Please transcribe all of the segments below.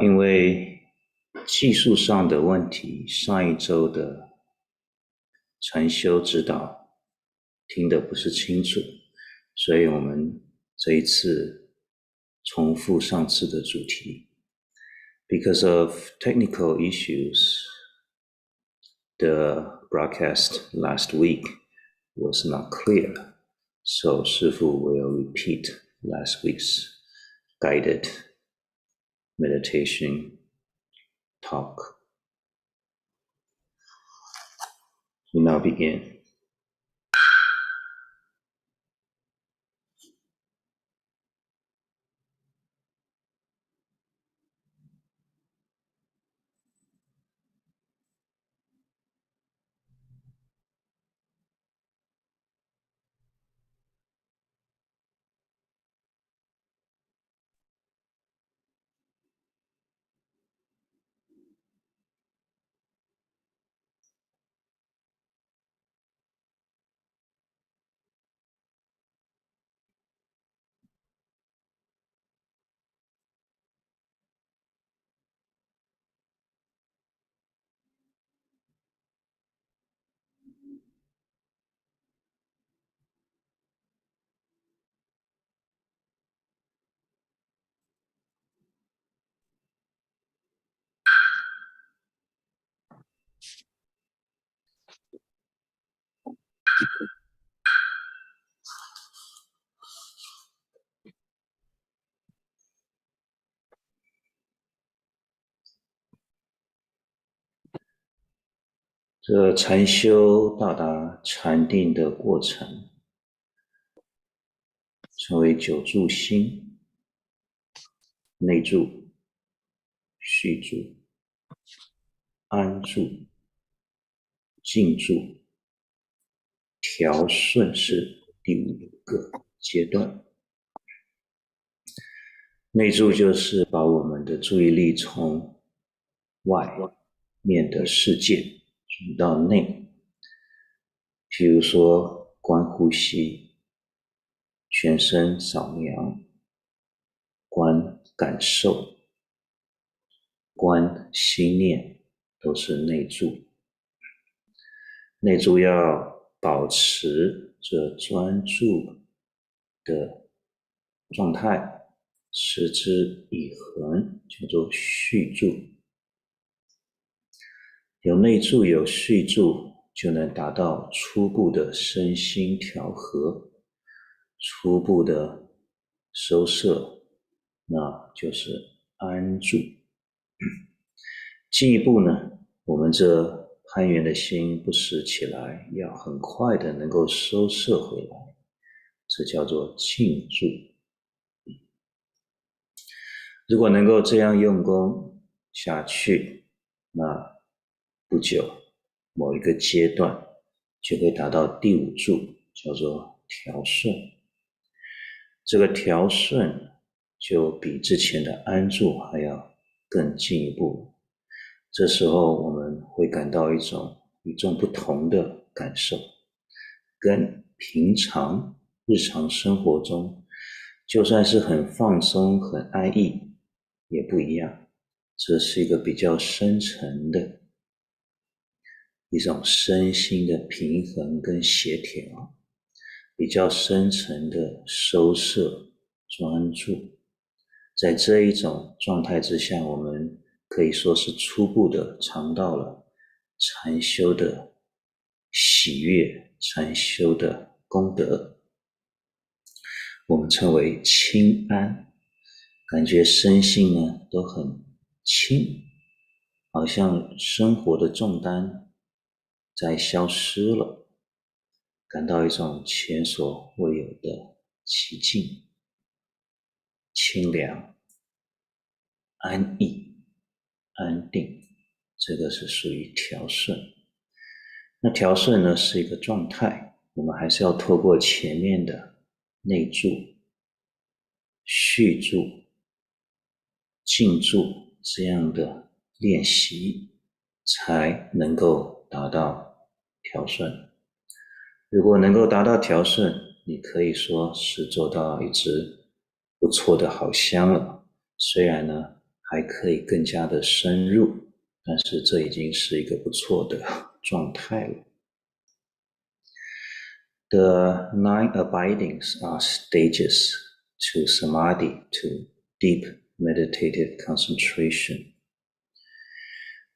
因为技术上的问题，上一周的禅修指导听得不是清楚，所以我们这一次重复上次的主题。Because of technical issues, the broadcast last week was not clear, so Shifu will repeat last week's guided meditation talk. We now begin.这禅修到达禅定的过程，称为九住心：内住、续住、安住、静住、调顺是第5个阶段。内住就是把我们的注意力从外面的世界转到内，譬如说观呼吸、全身扫描、观感受、观心念，都是内住。内住要保持着专注的状态，持之以恒，叫做续住。有内住有续住，就能达到初步的身心调和，初步的收摄，那就是安住。进一步呢，我们这攀缘的心不时起来，要很快的能够收摄回来，这叫做静住。如果能够这样用功下去，那不久某一个阶段就会达到第5住，叫做调顺。这个调顺就比之前的安住还要更进一步，这时候我们会感到一种与众不同的感受，跟平常日常生活中就算是很放松很安逸也不一样，这是一个比较深层的一种身心的平衡跟协调，比较深层的收摄专注。在这一种状态之下，我们可以说是初步的尝到了禅修的喜悦，禅修的功德，我们称为轻安，感觉身心呢都很轻，好像生活的重担在消失了，感到一种前所未有的寂静、清凉、安逸、安定，这个是属于调顺。那调顺呢是一个状态，我们还是要透过前面的内住、续住、静住这样的练习，才能够达到调顺。如果能够达到调顺，你可以说是做到一支不错的好香了，虽然呢还可以更加的深入，但是这已经是一个不错的状态了。The 9 abidings are stages to samadhi, to deep meditative concentration.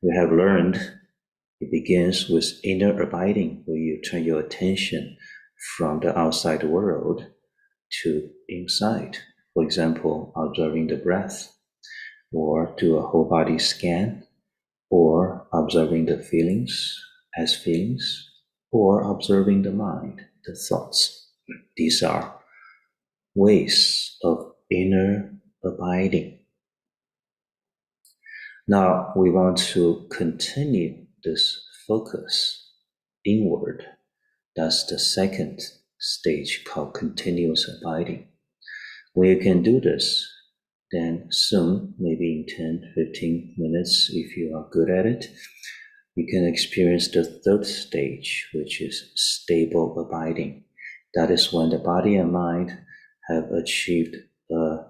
We have learned it begins with inner abiding, where you turn your attention from the outside world to inside. For example, observing the breath, or do a whole body scan, or observing the feelings as feelings, or observing the mind, the thoughts. These are ways of inner abiding. Now we want to continue this focus inward. That's the second stage called continuous abiding. When you can do this, then soon, maybe in 10-15 minutes, if you are good at it, you can experience the third stage, which is stable abiding. That is when the body and mind have achieved a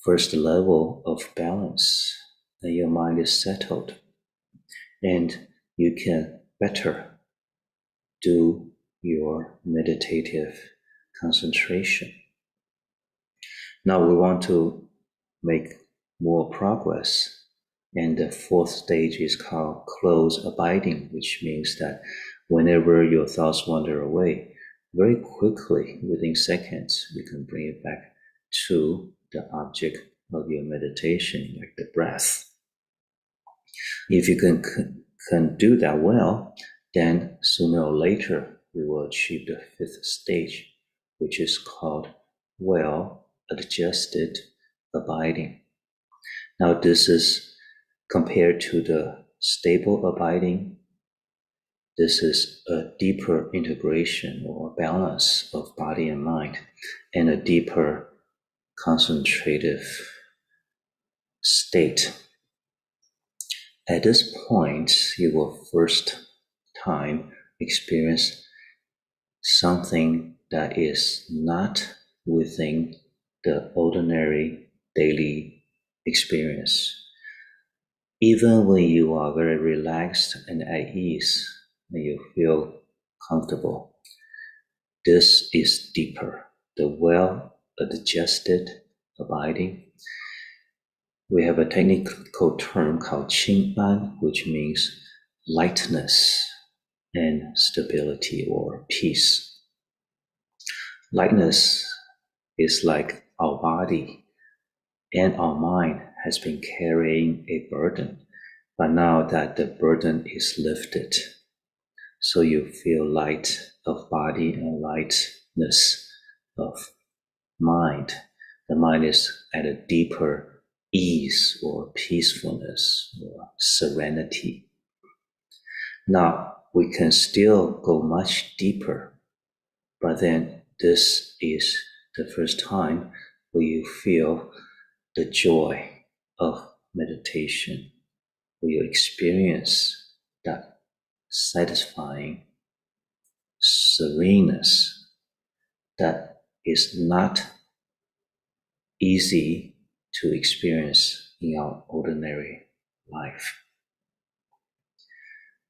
first level of balance, and your mind is settled, and you can better do your meditative concentration. Now we want to make more progress, and the fourth stage is called close abiding, which means that whenever your thoughts wander away, very quickly, within seconds, you can bring it back to the object of your meditation, like the breath. If you can do that well, then sooner or later we will achieve the fifth stage, which is called well-adjusted abiding. Now this is compared to the stable abiding. This is a deeper integration or balance of body and mind, and a deeper concentrative state. At this point, you will first time experience something that is not within the ordinary daily experience. Even when you are very relaxed and at ease, and you feel comfortable, this is deeper, the well-adjusted abiding. We have a technical term called Xing, which means lightness and stability or peace. Lightness is like our body and our mind has been carrying a burden, but now that the burden is lifted, so you feel light of body and lightness of mind. The mind is at a deeper ease or peacefulness or serenity. Now, we can still go much deeper, but then this is the first time where you feel the joy of meditation, where you experience that satisfying sereneness that is not easy to experience in our ordinary life.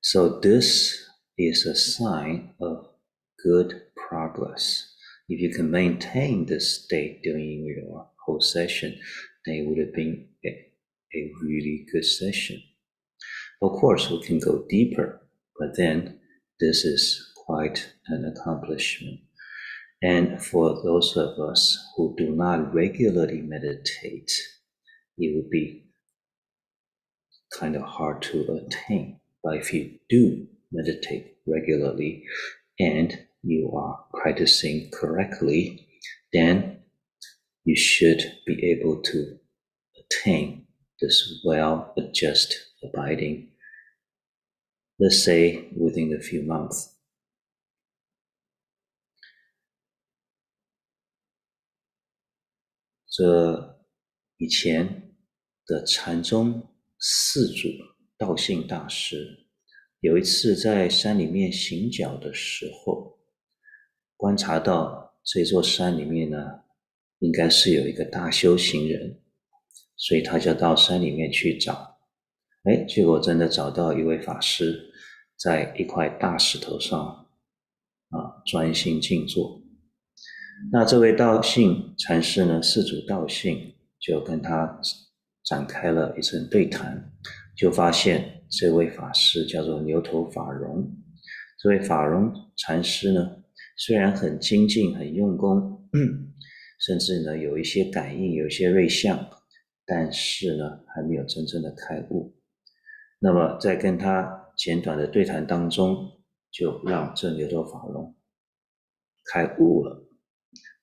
So this is a sign of good progress. If you can maintain this state during your whole session, then it would have been a really good session. Of course, we can go deeper, but then this is quite an accomplishment. And for those of us who do not regularly meditate, it would be kind of hard to attain. But if you do meditate regularly and you are practicing correctly, then you should be able to attain this well-adjusted abiding, let's say within a few months. 这以前的禅宗四祖道信大师有一次在山里面行脚的时候，观察到这座山里面呢，应该是有一个大修行人，所以他就到山里面去找，结果真的找到一位法师，在一块大石头上专心静坐。那这位道信禅师呢，四祖道信就跟他展开了一阵对谈，就发现这位法师叫做牛头法融。这位法融禅师呢，虽然很精进很用功，甚至呢有一些感应，有一些瑞相，但是呢还没有真正的开悟。那么在跟他简短的对谈当中，就让这牛头法融开悟了。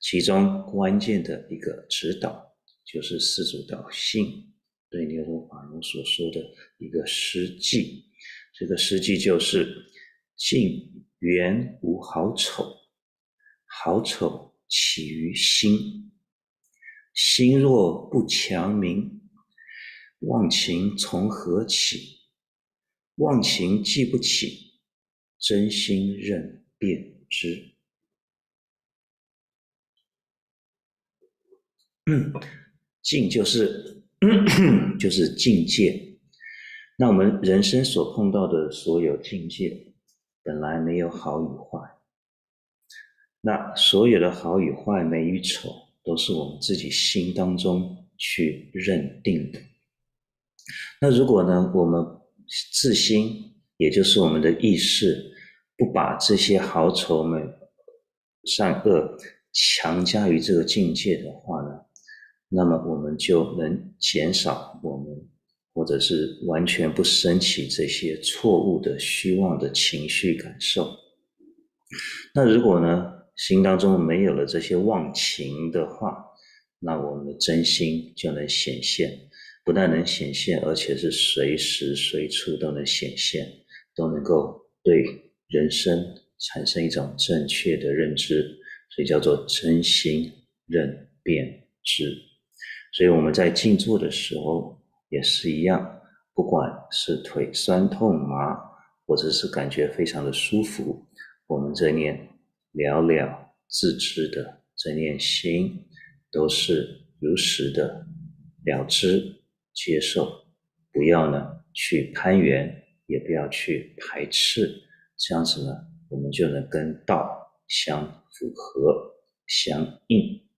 其中关键的一个指导，就是四祖道信对牛头法融所说的一个诗偈。这个诗偈就是境缘无好丑，好丑起于心，心若不强名，妄情从何起？妄情既不起，真心任遍知。境就是境界。那我们人生所碰到的所有境界，本来没有好与坏。那所有的好与坏、美与丑，都是我们自己心当中去认定的。那如果呢，我们自心，也就是我们的意识，不把这些好丑美、善恶强加于这个境界的话呢，那么我们就能减少我们，或者是完全不升起这些错误的虚妄的情绪感受。那如果呢，心当中没有了这些妄情的话，那我们的真心就能显现，不但能显现，而且是随时随处都能显现，都能够对人生产生一种正确的认知，所以叫做真心任遍知。所以我们在静坐的时候也是一样，不管是腿酸痛麻，或者是感觉非常的舒服，我们这念了了自知的这念心，都是如实的了知接受，不要呢去攀缘，也不要去排斥，这样子呢，我们就能跟道相符合相应。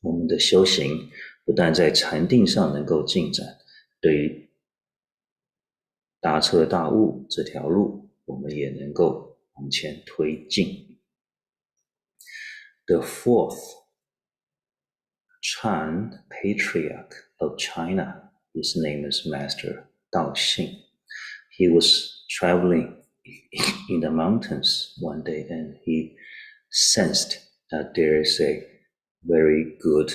我们的修行不但在禅定上能够进展，对于大彻大悟这条路，我们也能够往前推进。The fourth Chan Patriarch of China, his name is Master Dao Xing. He was traveling in the mountains one day, and he sensed that there is a very good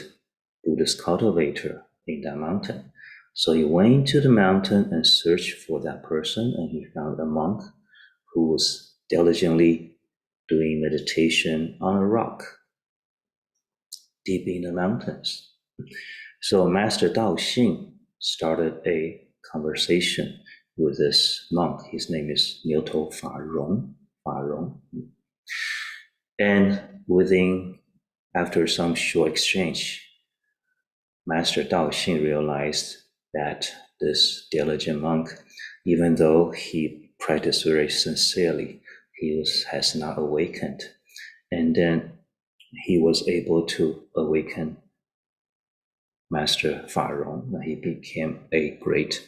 Buddhist cultivator in that mountain. So he went into the mountain and searched for that person, and he found a monk who was diligently doing meditation on a rock deep in the mountains. So Master Dao Xing started a conversation with this monk. His name is Niutou Fa Rong. And after some short exchange, Master Dao Xing realized that this diligent monk, even though he practiced very sincerely, has not awakened. And then he was able to awaken Master Fa Rong. He became a great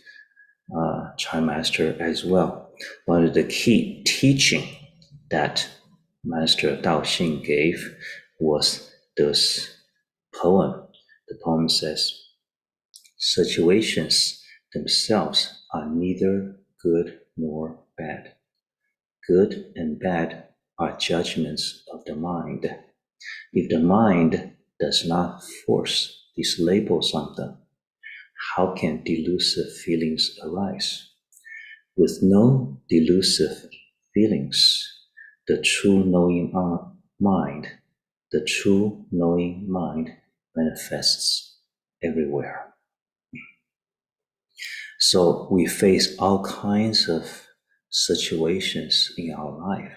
Chan master as well. One of the key teaching that Master Dao Xing gave was this poem. The poem says, situations themselves are neither good nor bad. Good and bad are judgments of the mind. If the mind does not force these labels on them, how can delusive feelings arise? With no delusive feelings, the true knowing mind manifests everywhere. So we face all kinds of situations in our life.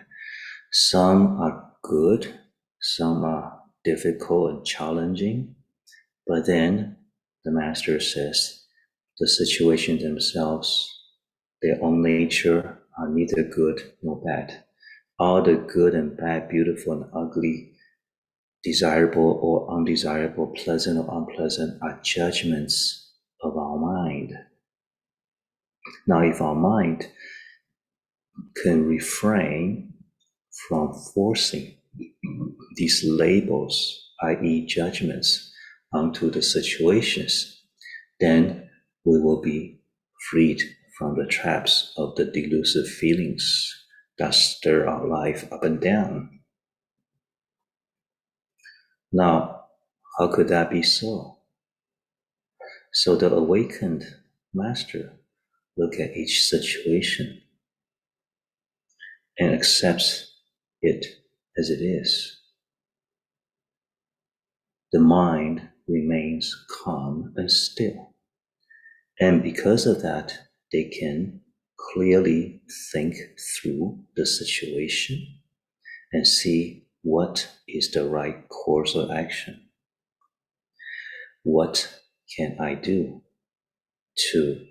Some are good, some are difficult and challenging, but then the Master says, the situations themselves, their own nature, are neither good nor bad. All the good and bad, beautiful and ugly, desirable or undesirable, pleasant or unpleasant, are judgments of our mind. Now, if our mind can refrain from forcing these labels, i.e. judgments, onto the situations, then we will be freed from the traps of the delusive feelings that stir our life up and down. Now, how could that be so? So the awakened master looks at each situation and accepts it as it is. The mind remains calm and still. And because of that, they can clearly think through the situation and see what is the right course of action. What can I do to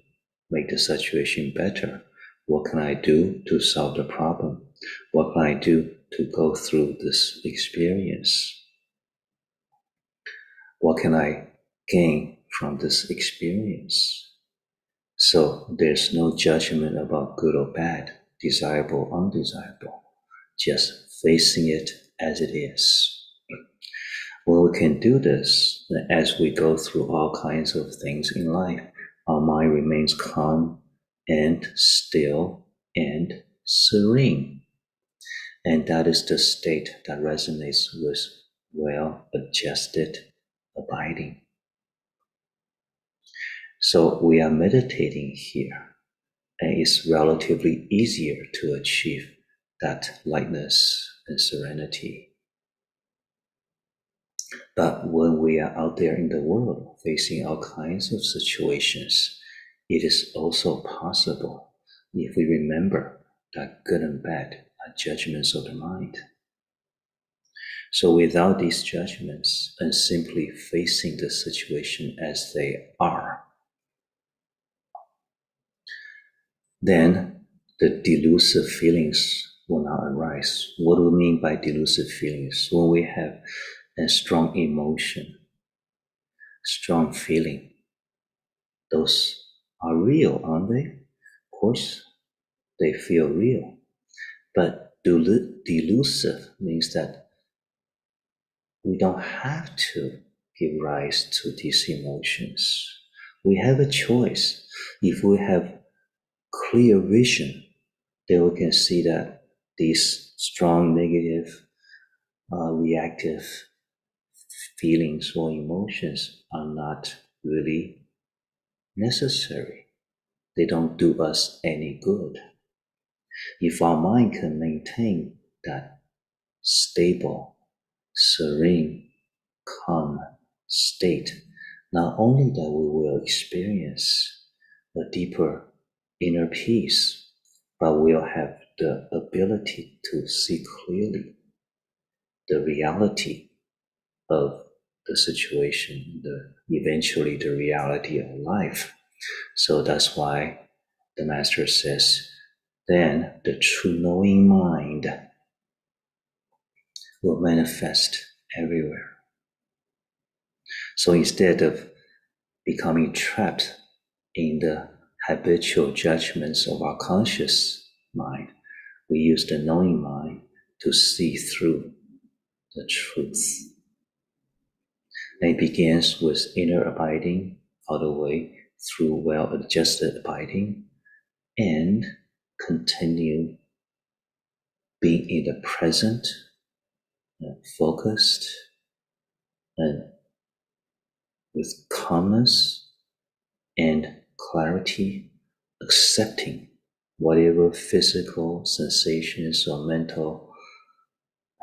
make the situation better? What can I do to solve the problem? What can I do to go through this experience? What can I gain from this experience? So there's no judgment about good or bad, desirable, undesirable, just facing it as it is. When we can do this, as we go through all kinds of things in life, our mind remains calm and still and serene. And that is the state that resonates with well-adjusted abiding. So we are meditating here, and it's relatively easier to achieve that lightness and serenity. But when we are out there in the world, facing all kinds of situations, it is also possible if we remember that good and bad are judgments of the mind. So without these judgments and simply facing the situation as they are, then the delusive feelings will not arise. What do we mean by delusive feelings? When we have a strong emotion, strong feeling, those are real, aren't they? Of course, they feel real. But delusive means that we don't have to give rise to these emotions. We have a choice. If we have clear vision, then we can see that these strong negative, reactive feelings or emotions are not really necessary. They don't do us any good. If our mind can maintain that stable, serene, calm state, not only that we will experience a deeper inner peace, but we'll have the ability to see clearly the reality of the situation, eventually the reality of life. So that's why the Master says, then the true knowing mind will manifest everywhere. So instead of becoming trapped in the habitual judgments of our conscious mind, we use the knowing mind to see through the truth. And it begins with inner abiding all the way through well-adjusted abiding, and continue being in the present, focused, and with calmness and clarity, accepting whatever physical sensations or mental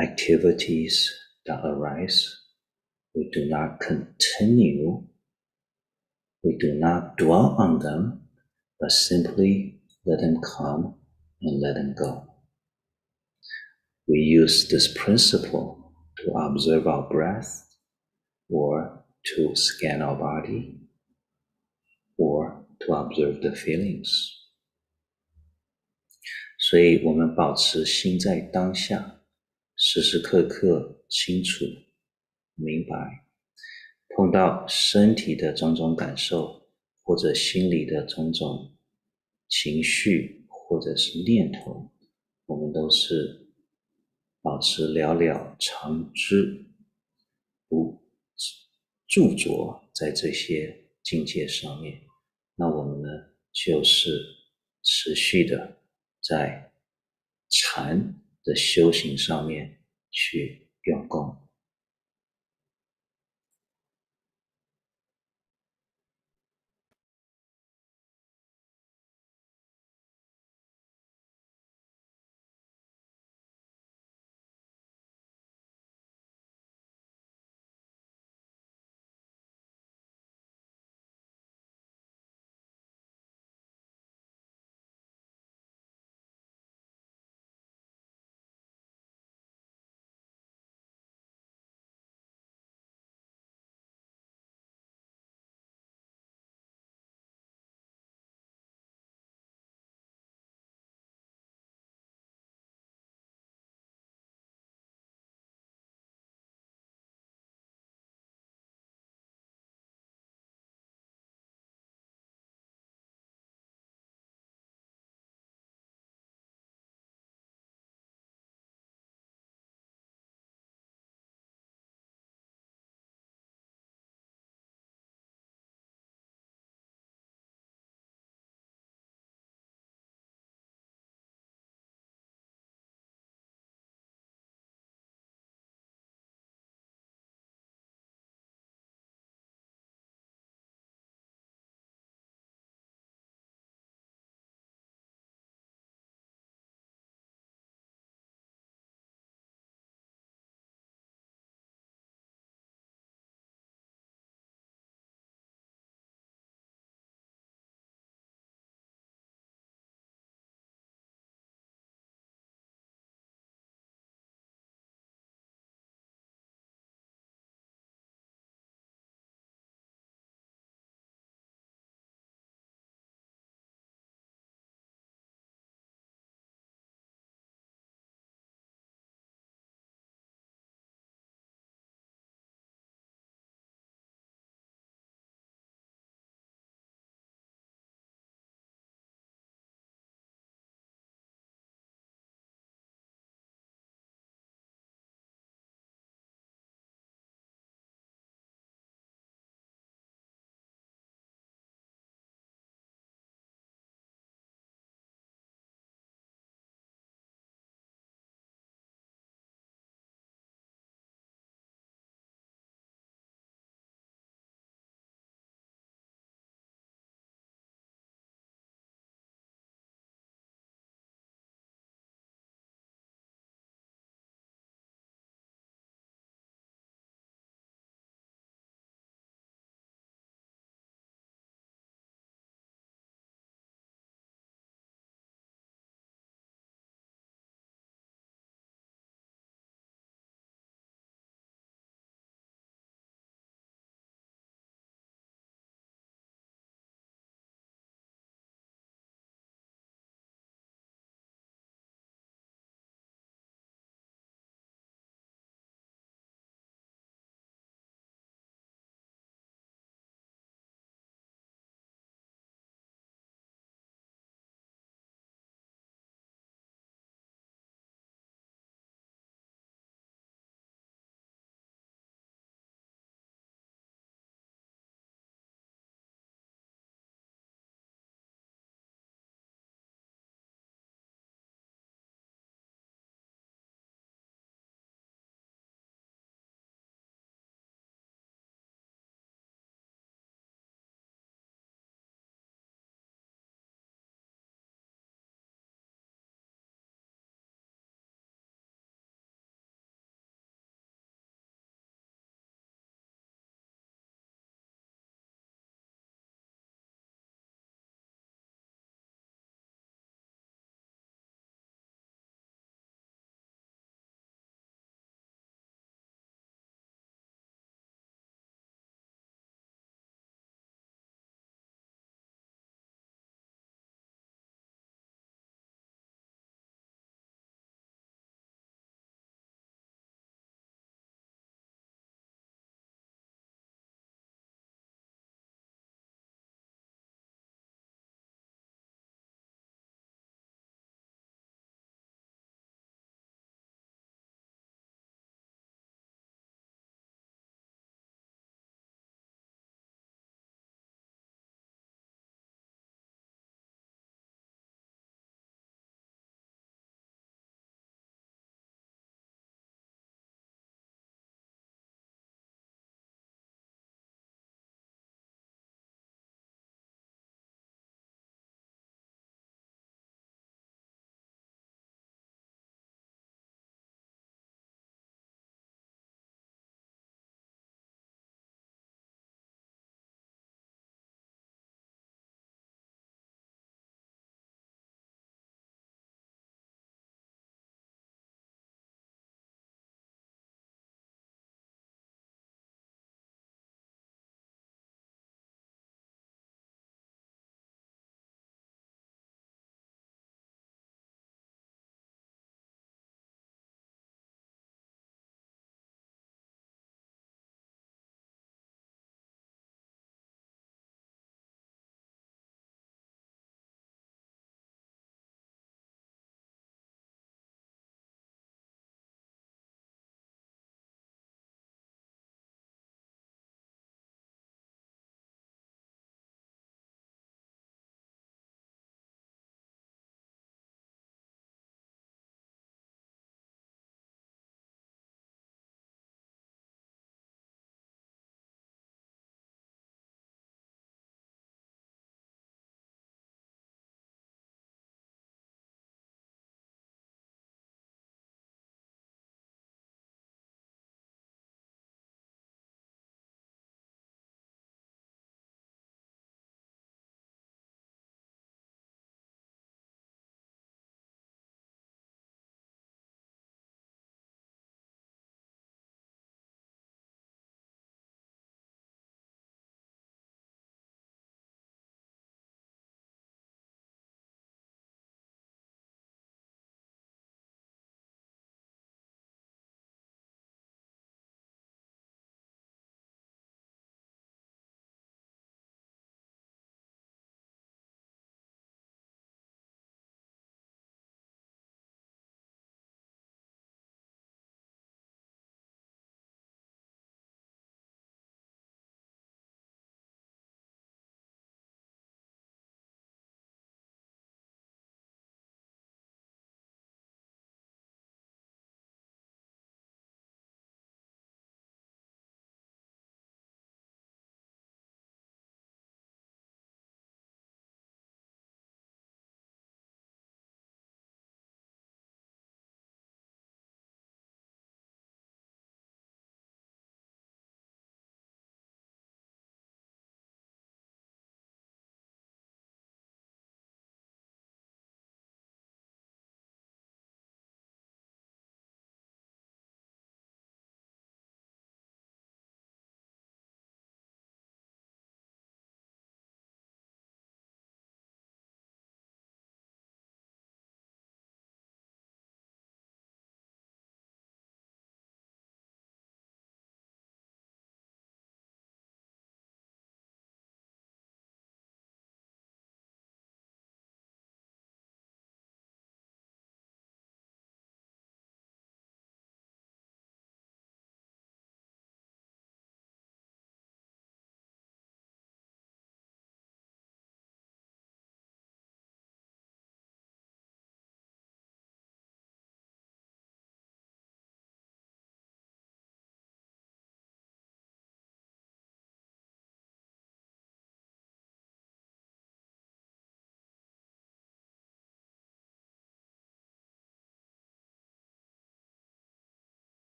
activities that arise. We do not continue, we do not dwell on them, but simply let them come and let them go. We use this principle to observe our breath or to scan our body or to observe the feelings. 所以我们保持心在当下，时时刻刻清楚明白，碰到身体的种种感受，或者心里的种种情绪，或者是念头，我们都是保持了了常知，不驻着在这些境界上面。那我们呢，就是持续的在禅的修行上面去用功。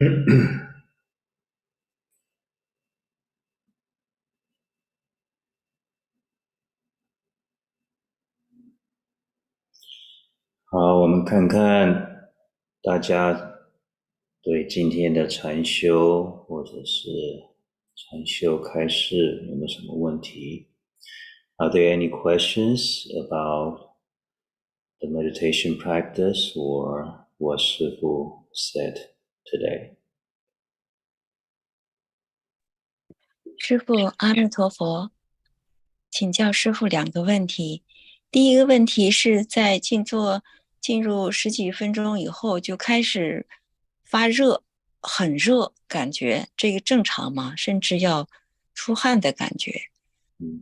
好，我们看看大家对今天的禅修或者是禅修开示有没有什么问题？ Are there any questions about the meditation practice or what Shifu said today? 师父，阿弥陀佛，请教师父2个问题。第一个问题是在静坐进入10几分钟以后就开始发热，很热感觉，这个正常吗？甚至要出汗的感觉。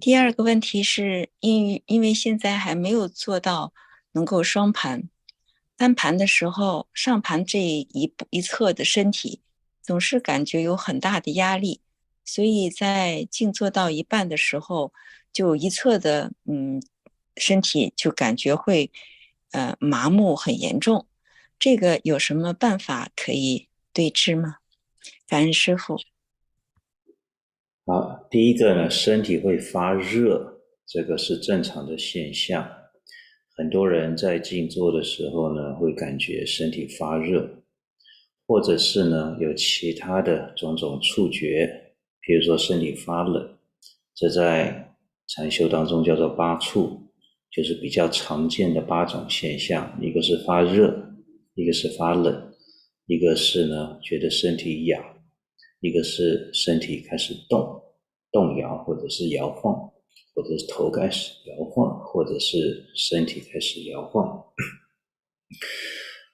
第二个问题是因为现在还没有做到能够双盘，单盘的时候上盘这一侧的身体总是感觉有很大的压力，所以在静坐到一半的时候，就一侧的身体就感觉会麻木很严重。这个有什么办法可以对治吗？感恩师父。好，第一个呢，身体会发热，这个是正常的现象。很多人在静坐的时候呢，会感觉身体发热，或者是呢有其他的种种触觉，比如说身体发冷，这在禅修当中叫做八触，就是比较常见的8种现象，一个是发热，一个是发冷，一个是呢觉得身体痒，一个是身体开始动摇或者是摇晃，或者是头开始摇晃，或者是身体开始摇晃。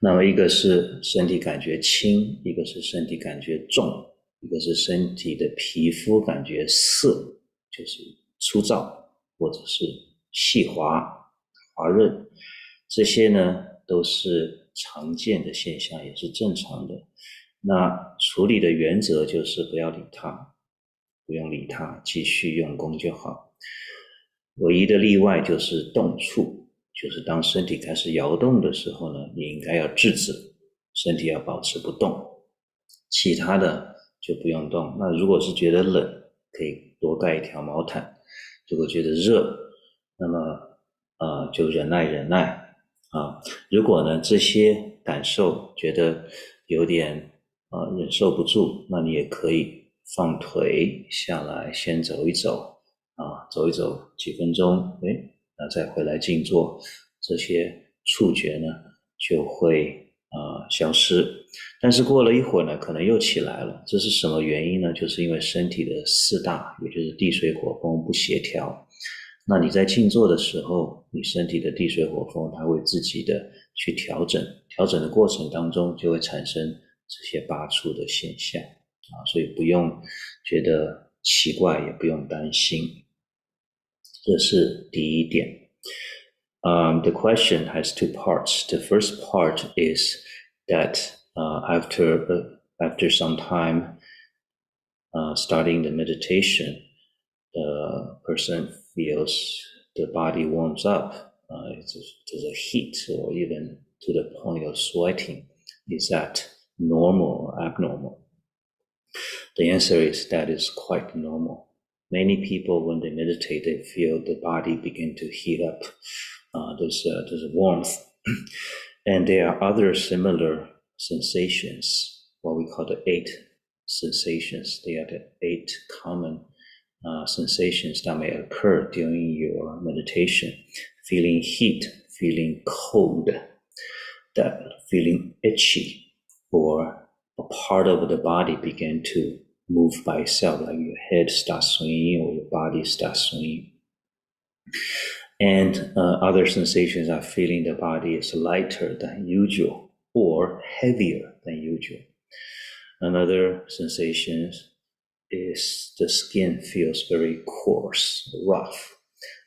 那么一个是身体感觉轻，一个是身体感觉重，一个是身体的皮肤感觉涩，就是粗糙或者是细滑润，这些呢都是常见的现象，也是正常的。那处理的原则就是不要理它，不用理它，继续用功就好。唯一的例外就是动触，就是当身体开始摇动的时候呢，你应该要制止，身体要保持不动，其他的就不用动。那如果是觉得冷，可以多盖一条毛毯；如果觉得热，那么就忍耐啊。如果呢这些感受觉得有点忍受不住，那你也可以放腿下来，先走一走走一走几分钟，那再回来静坐，这些触觉呢就会消失。但是过了一会儿呢，可能又起来了，这是什么原因呢？就是因为身体的4大，也就是地水火风不协调。那你在静坐的时候，你身体的地水火风它会自己的去调整，调整的过程当中就会产生这些8触的现象所以不用觉得奇怪，也不用担心，这是第一点。The question has 2 parts. The first part is that after some time starting the meditation, the person feels the body warms up. There's a heat or even to the point of sweating. Is that normal or abnormal? The answer is that is quite normal. Many people, when they meditate, they feel the body begin to heat up. There's warmth. And there are other similar sensations, what we call the 8 sensations. They are the 8 common sensations that may occur during your meditation. Feeling heat, feeling cold, that feeling itchy, or a part of the body begin to move by itself, like your head starts swinging or your body starts swinging. And other sensations are feeling the body is lighter than usual or heavier than usual. Another sensation is the skin feels very coarse, rough,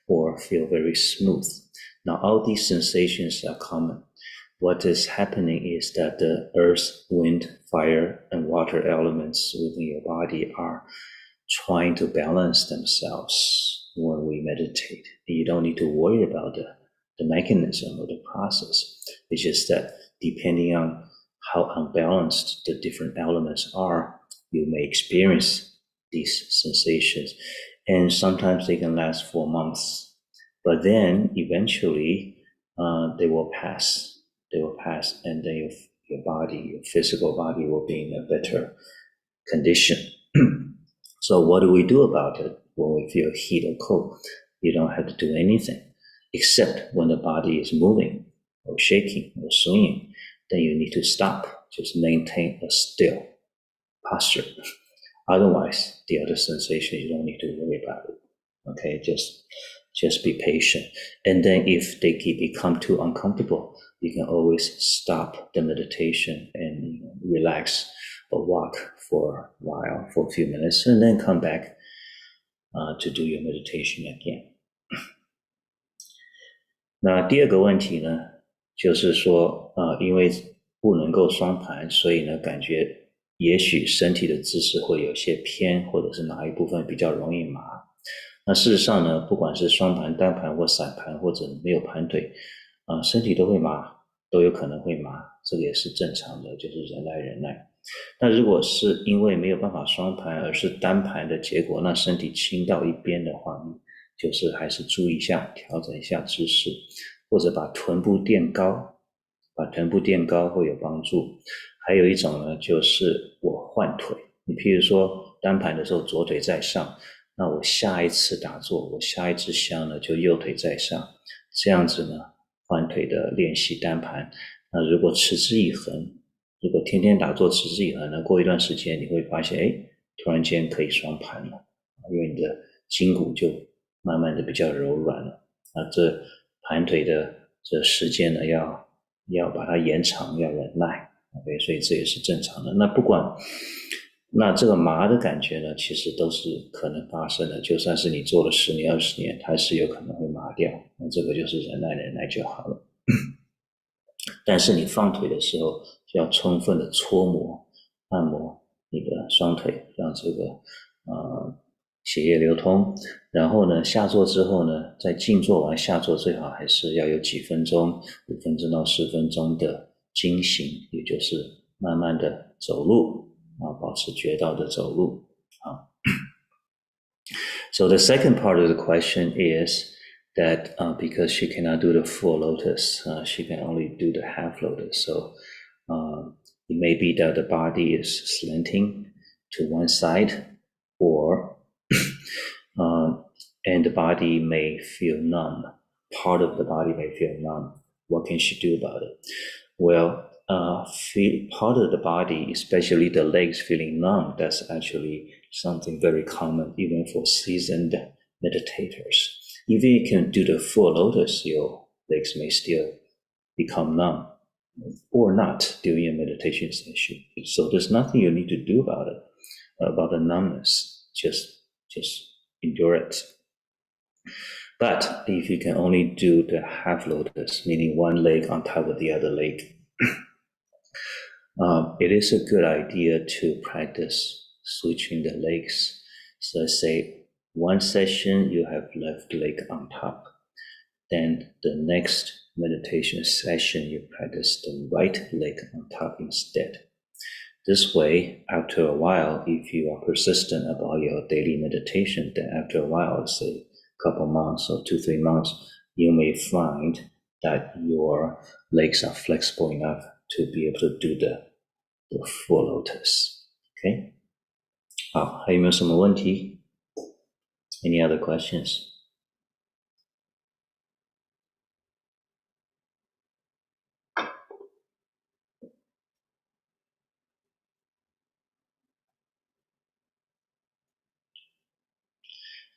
or feel very smooth. Now, all these sensations are common. What is happening is that the earth, wind, fire, and water elements within your body are trying to balance themselves when we meditate. You don't need to worry about the mechanism or the process. It's just that depending on how unbalanced the different elements are, you may experience these sensations. And sometimes they can last for months. But then eventually they will pass. They will pass, and then your body, your physical body will be in a better condition. So what do we do about it when we feel heat or cold? You don't have to do anything, except when the body is moving or shaking or swinging, then you need to stop. Just maintain a still posture. Otherwise, the other sensation, you don't need to worry about it. Okay, just be patient. And then if they become too uncomfortable, you can always stop the meditation and relax or walk for a while, for a few minutes, and then come back to do your meditation again. 那第二个问题呢，就是说因为不能够双盘，所以呢感觉也许身体的姿势会有些偏，或者是哪一部分比较容易麻。那事实上呢，不管是双盘、单盘或散盘，或者没有盘腿身体都会麻，都有可能会麻，这个也是正常的，就是忍耐。那如果是因为没有办法双盘，而是单盘的结果，那身体倾到一边的话，就是还是注意一下，调整一下姿势，或者把臀部垫高，会有帮助。还有一种呢，就是我换腿，你譬如说单盘的时候左腿在上，那我下一次打坐，我下一支香呢就右腿在上，这样子呢换腿的练习单盘。那如果持之以恒，如果天天打坐持之以恒呢，过一段时间你会发现突然间可以双盘了，因为你的筋骨就慢慢的比较柔软了。那这盘腿的这时间呢要把它延长，要忍耐。OK， 所以这也是正常的。那不管那这个麻的感觉呢，其实都是可能发生的，就算是你做了10年20年，它是有可能会麻掉，那这个就是忍耐就好了。但是你放腿的时候就要充分的搓摩按摩你的双腿，让这个血液流通。然后呢下坐之后呢，在静坐完下坐，最好还是要有几分钟5分钟到10分钟的经行，也就是慢慢的走路保持觉道的走路。So the second part of the question is that because she cannot do the full lotus, she can only do the half lotus. So it may be that the body is slanting to one side, or and the body may feel numb. Part of the body may feel numb. What can she do about it? Well, part of the body, especially the legs feeling numb, that's actually something very common even for seasoned meditators. Even if you can do the full lotus, your legs may still become numb or not during a meditation session. So there's nothing you need to do about it, about the numbness. Just endure it. But if you can only do the half lotus, meaning one leg on top of the other leg, it is a good idea to practice switching the legs. So let's say one session you have left leg on top, then the next meditation session you practice the right leg on top instead. This way, after a while, if you are persistent about your daily meditation, then after a while, say a couple months or 2-3 months, you may find that your legs are flexible enough to be able to do the full lotus. Okay? 好，还有没有什么问题？ Any other questions?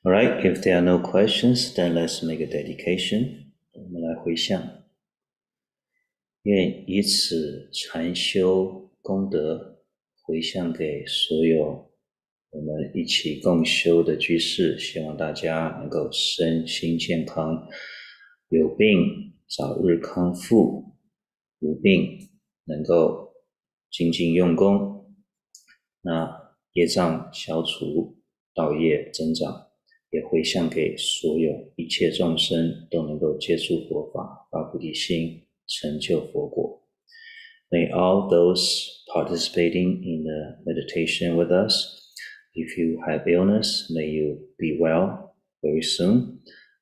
All right, if there are no questions, then let's make a dedication. 我们来回向，愿以此禅修功德回向给所有我们一起共修的居士，希望大家能够身心健康，有病早日康复，无病能够精进用功，那业障消除，道业增长，也回向给所有一切众生都能够接触佛法，发菩提心，成就佛果。May all those participating in the meditation with us, if you have illness, may you be well very soon.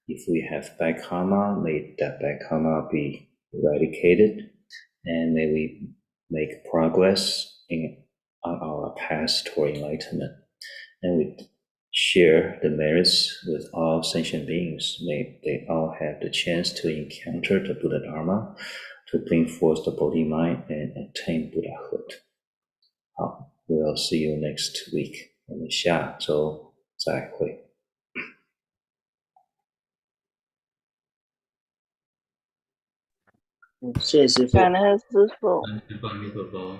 If we have bad karma, may that bad karma be eradicated, and may we make progress on our path toward enlightenment. And we share the merits with all sentient beings. May they all have the chance to encounter the Buddha Dharma, to bring forth the Bodhi mind and attain Buddhahood. 好 we'll see you next week. 我们下周再会。谢谢师父。感恩师父，阿弥陀佛。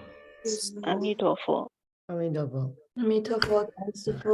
阿弥陀佛。阿弥陀佛。阿弥陀佛，感恩师父。